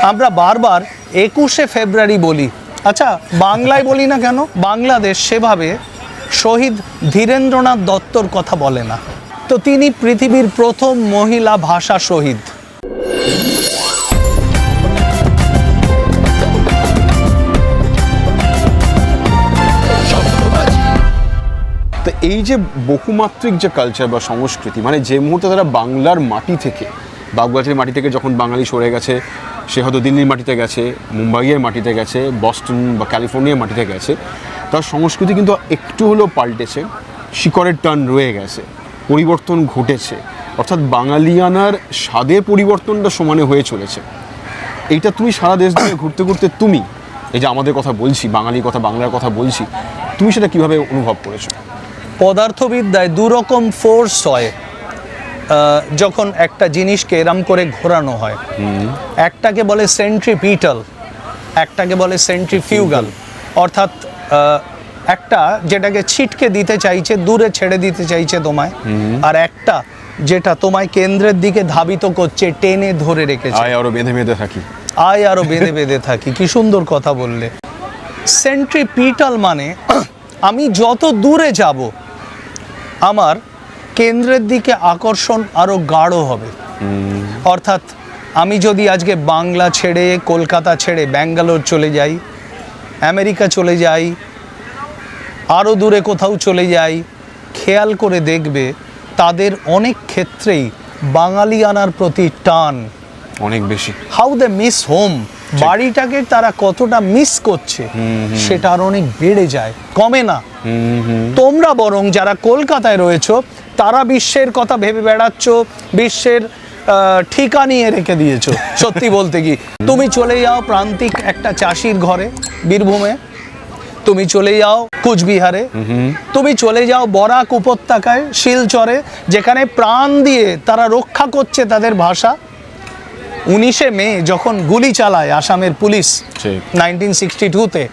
আমরা বারবার 21শে ফেব্রুয়ারি বলি, আচ্ছা বাংলায় বলি না কেন? বাংলাদেশ সেভাবে শহীদ ধীরেন্দ্রনাথ দত্তর কথা বলে না। তো তিনি পৃথিবীর প্রথম মহিলা ভাষা শহীদ। তো এই যে বহুমাত্রিক যে কালচার বা সংস্কৃতি, মানে যে মুহূর্তে তারা বাংলার মাটি থেকে, বাগবাজারের মাটি থেকে যখন বাঙালি সরে গেছে, সে হয়তো দিল্লির মাটিতে গেছে, মুম্বাইয়ের মাটিতে গেছে, বস্টন বা ক্যালিফোর্নিয়ার মাটিতে গেছে, তার সংস্কৃতি কিন্তু একটু হলেও পাল্টেছে, শিকড়ের টান রয়ে গেছে, পরিবর্তন ঘটেছে। অর্থাৎ বাঙালিয়ানার স্বাদের পরিবর্তনটা সমানে হয়ে চলেছে। এইটা তুমি সারা দেশ দিয়ে ঘুরতে ঘুরতে তুমি এই যে আমাদের কথা বলছি, বাঙালির কথা, বাংলার কথা বলছি, তুমি সেটা কিভাবে অনুভব করেছো? পদার্থবিদ্যায় দুরকম ফোর্স হয় যখন একটা জিনিসকে এরম করে ঘোরানো হয়। একটাকে বলে সেন্ট্রিপিটাল, একটাকে বলে সেন্ট্রিফিউগাল। অর্থাৎ একটা যেটাকে ছিটকে দিতে চাইছে, দূরে ছেড়ে দিতে চাইছে তোমায়, আর একটা যেটা তোমায় কেন্দ্রের দিকে ধাবিত করছে, টেনে ধরে রেখেছে। আয় আরো বেঁধে বেঁধে থাকি, আয় আরো বেঁধে বেঁধে থাকি। কি সুন্দর কথা বললে। সেন্ট্রিপিটাল মানে আমি যত দূরে যাব আমার কেন্দ্রের দিকে আকর্ষণ আরো গাঢ় হবে। অর্থাৎ আমি যদি আজকে বাংলা ছেড়ে, কলকাতা ছেড়ে ব্যাঙ্গালোর চলে যাই, আমেরিকা চলে যাই, আরও দূরে কোথাও চলে যাই, খেয়াল করে দেখবে তাদের অনেক ক্ষেত্রেই বাঙালিয়ানার প্রতি টান অনেক বেশি। হাউ দে মিস হোম, বাড়িটাকে তারা কতটা মিস করছে সেটা আর অনেক বেড়ে যায়, কমে না। তোমরা বরং যারা কলকাতায় রয়েছো তারা বিশ্বের কথা ভেবে বেড়াচ্ছ, বিশ্বের ঠিকা নিয়ে রেখে দিয়েছো। সত্যি বলতে কি, তুমি চলে যাও প্রান্তিক একটা চাষির ঘরে বীরভূমে, তুমি চলে যাও কুচবিহারে, তুমি চলে যাও বরাক উপত্যকায় শিলচরে, যেখানে প্রাণ দিয়ে তারা রক্ষা করছে তাদের ভাষা। 19শে মে যখন গুলি চালায় আসামের পুলিশ 1962-তে,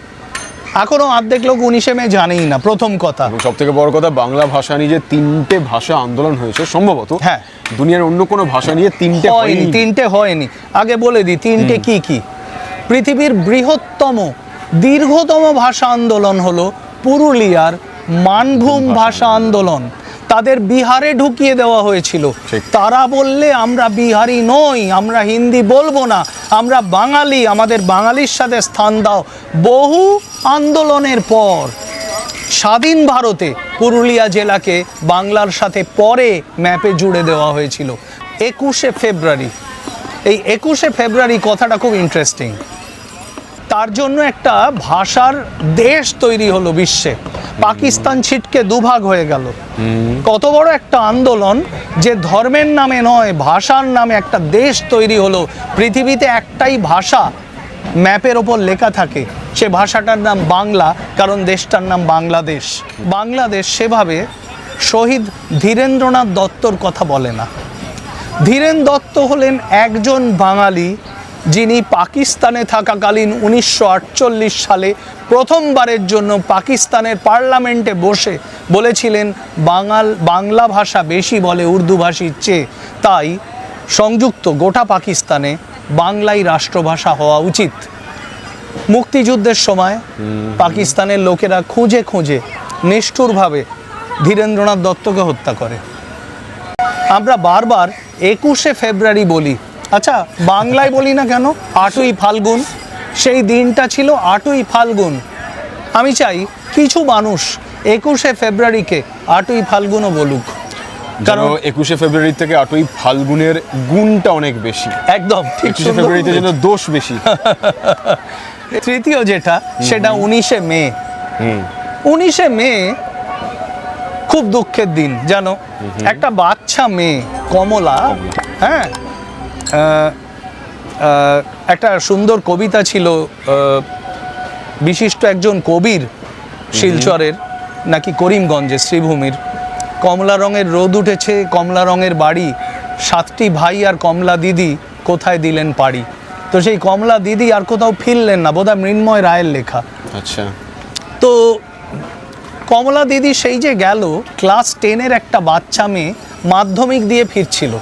এখনো অর্ধেক লোক 19শে মে জানেই না। প্রথম কথা, সব থেকে বড় কথা, বাংলা ভাষা নিয়ে যে 3টে ভাষা আন্দোলন হয়েছে সম্ভবত, হ্যাঁ, দুনিয়ার অন্য কোনো ভাষা নিয়ে 3টে হয়নি। আগে বলে দিই 3টে কি কি। পৃথিবীর বৃহত্তম দীর্ঘতম ভাষা আন্দোলন হলো পুরুলিয়ার মানভূম ভাষা আন্দোলন। তাদের বিহারে ঢুকিয়ে দেওয়া হয়েছিল। তারা বললে আমরা বিহারি নই, আমরা হিন্দি বলবো না, আমরা বাঙালি, আমাদের বাঙালির সাথে স্থান দাও। বহু আন্দোলনের পর স্বাধীন ভারতে পুরুলিয়া জেলাকে বাংলার সাথে পরে ম্যাপে জুড়ে দেওয়া হয়েছিল। 21শে ফেব্রুয়ারি, এই 21শে ফেব্রুয়ারি কথাটা খুব ইন্টারেস্টিং। তার জন্য একটা ভাষার দেশ তৈরি হলো বিশ্বে। পাকিস্তান ছিটকে দুভাগ হয়ে গেল। কত বড় একটা আন্দোলন, যে ধর্মের নামে নয় ভাষার নামে একটা দেশ তৈরি হলো। পৃথিবীতে একটাই ভাষা ম্যাপের ওপর লেখা থাকে, সে ভাষাটার নাম বাংলা, কারণ দেশটার নাম বাংলাদেশ। বাংলাদেশ সেভাবে শহীদ ধীরেন্দ্রনাথ দত্তর কথা বলে না। ধীরেন দত্ত হলেন একজন বাঙালি যিনি পাকিস্তানে থাকাকালীন 1948 সালে প্রথমবারের জন্য পাকিস্তানের পার্লামেন্টে বসে বলেছিলেন বাংলা ভাষা বেশি বলে উর্দু ভাষীর চেয়ে, তাই সংযুক্ত গোটা পাকিস্তানে বাংলাই রাষ্ট্রভাষা হওয়া উচিত। মুক্তিযুদ্ধের সময় পাকিস্তানের লোকেরা খুঁজে খুঁজে নিষ্ঠুরভাবে ধীরেন্দ্রনাথ দত্তকে হত্যা করে। আমরা বারবার 21শে ফেব্রুয়ারি বলি, আচ্ছা বাংলায় বলি না কেন? 8ই ফাল্গুন, সেই দিনটা ছিল 8ই ফাল্গুন। আমি চাই কিছু মানুষ 21শে ফেব্রুয়ারিকে 8ই ফাল্গুনও বলুক, কারণ 21শে ফেব্রুয়ারি থেকে 8ই ফাল্গুনের গুণটা অনেক বেশি। একদম ঠিক। 21শে ফেব্রুয়ারিতে যেন দোষ বেশি। তৃতীয় যেটা, সেটা 19শে মে। 19শে মে খুব দুঃখের দিন জানো। একটা বাচ্চা মেয়ে কমলা, হ্যাঁ, একটা সুন্দর কবিতা ছিল বিশিষ্ট একজন কবির, শিলচরের নাকি করিমগঞ্জের শ্রীভূমির। কমলা রঙের রোদ উঠেছে, কমলা রঙের বাড়ি, 7টি ভাই আর কমলা দিদি কোথায় দিলেন পাড়ি। তো সেই কমলা দিদি আর কোথাও ফিরলেন না, বোধহয় মৃন্ময় রায়ের লেখা। আচ্ছা, তো কমলা দিদি সেই যে গেল, ক্লাস 10-এর একটা বাচ্চা মেয়ে মাধ্যমিক দিয়ে ফিরছিল,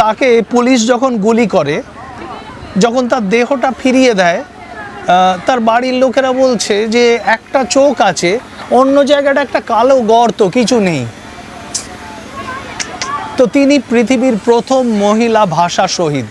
তাকে পুলিশ যখন গুলি করে যখন তার দেহটা ফিরিয়ে দেয়, তার বাড়ির লোকেরা বলছে যে একটা চোখ আছে, অন্য জায়গাটা একটা কালো গর্ত, কিছু নেই। তো তিনি পৃথিবীর প্রথম মহিলা ভাষা শহীদ।